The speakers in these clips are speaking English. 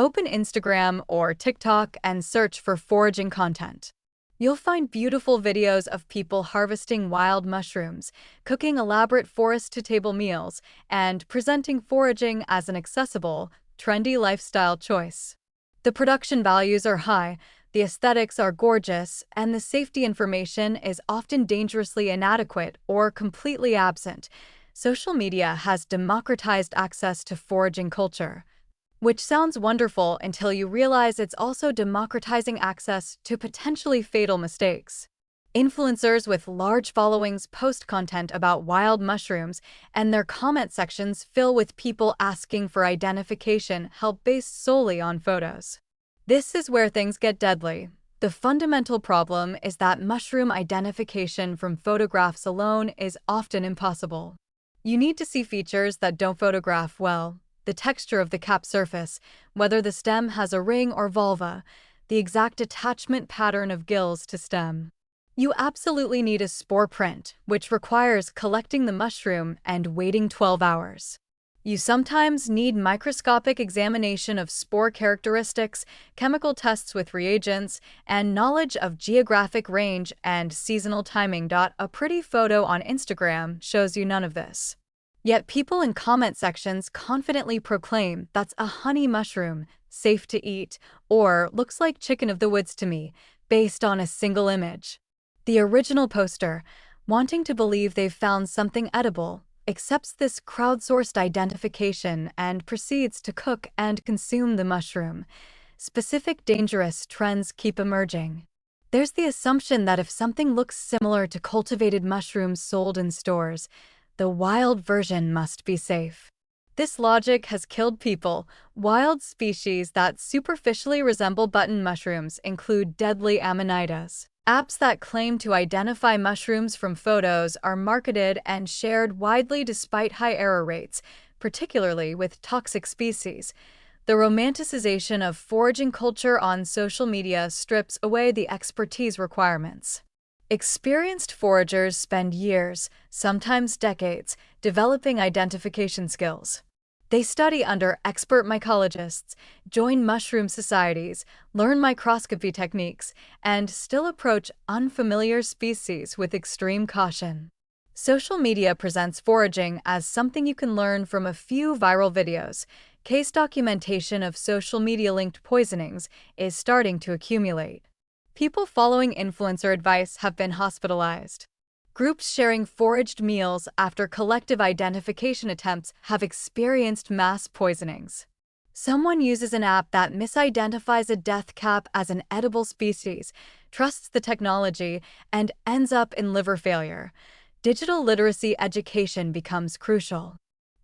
Open Instagram or TikTok and search for foraging content. You'll find beautiful videos of people harvesting wild mushrooms, cooking elaborate forest-to-table meals, and presenting foraging as an accessible, trendy lifestyle choice. The production values are high, the aesthetics are gorgeous, and the safety information is often dangerously inadequate or completely absent. Social media has democratized access to foraging culture, which sounds wonderful until you realize it's also democratizing access to potentially fatal mistakes. Influencers with large followings post content about wild mushrooms, and their comment sections fill with people asking for identification help based solely on photos. This is where things get deadly. The fundamental problem is that mushroom identification from photographs alone is often impossible. You need to see features that don't photograph well: the texture of the cap surface, whether the stem has a ring or volva, the exact attachment pattern of gills to stem. You absolutely need a spore print, which requires collecting the mushroom and waiting 12 hours. You sometimes need microscopic examination of spore characteristics, chemical tests with reagents, and knowledge of geographic range and seasonal timing. A pretty photo on Instagram shows you none of this. Yet people in comment sections confidently proclaim that's a honey mushroom, safe to eat, or looks like chicken of the woods to me, based on a single image. The original poster, wanting to believe they've found something edible, accepts this crowdsourced identification and proceeds to cook and consume the mushroom. Specific dangerous trends keep emerging. There's the assumption that if something looks similar to cultivated mushrooms sold in stores, the wild version must be safe. This logic has killed people. Wild species that superficially resemble button mushrooms include deadly amanitas. Apps that claim to identify mushrooms from photos are marketed and shared widely despite high error rates, particularly with toxic species. The romanticization of foraging culture on social media strips away the expertise requirements. Experienced foragers spend years, sometimes decades, developing identification skills. They study under expert mycologists, join mushroom societies, learn microscopy techniques, and still approach unfamiliar species with extreme caution. Social media presents foraging as something you can learn from a few viral videos. Case documentation of social media-linked poisonings is starting to accumulate. People following influencer advice have been hospitalized. Groups sharing foraged meals after collective identification attempts have experienced mass poisonings. Someone uses an app that misidentifies a death cap as an edible species, trusts the technology, and ends up in liver failure. Digital literacy education becomes crucial.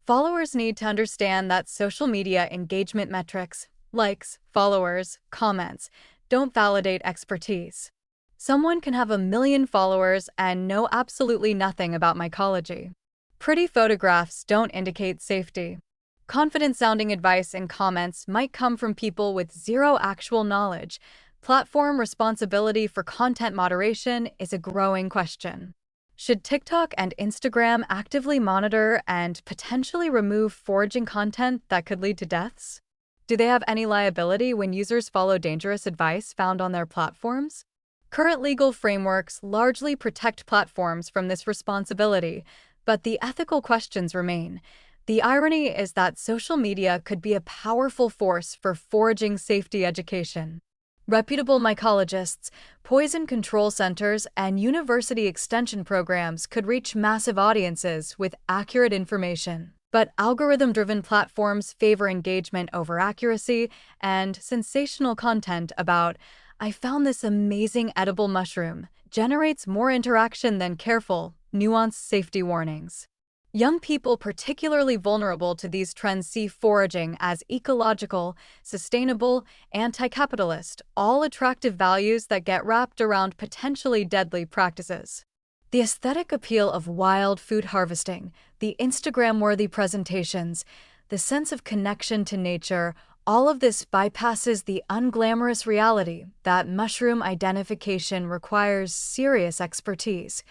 Followers need to understand that social media engagement metrics, likes, followers, comments, don't validate expertise. Someone can have 1 million followers and know absolutely nothing about mycology. Pretty photographs don't indicate safety. Confident-sounding advice in comments might come from people with zero actual knowledge. Platform responsibility for content moderation is a growing question. Should TikTok and Instagram actively monitor and potentially remove foraging content that could lead to deaths? Do they have any liability when users follow dangerous advice found on their platforms? Current legal frameworks largely protect platforms from this responsibility, but the ethical questions remain. The irony is that social media could be a powerful force for foraging safety education. Reputable mycologists, poison control centers, and university extension programs could reach massive audiences with accurate information. But algorithm-driven platforms favor engagement over accuracy, and sensational content about "I found this amazing edible mushroom" generates more interaction than careful, nuanced safety warnings. Young people particularly vulnerable to these trends see foraging as ecological, sustainable, anti-capitalist, all attractive values that get wrapped around potentially deadly practices. The aesthetic appeal of wild food harvesting, the Instagram-worthy presentations, the sense of connection to nature, all of this bypasses the unglamorous reality that mushroom identification requires serious expertise,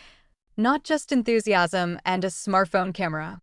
not just enthusiasm and a smartphone camera.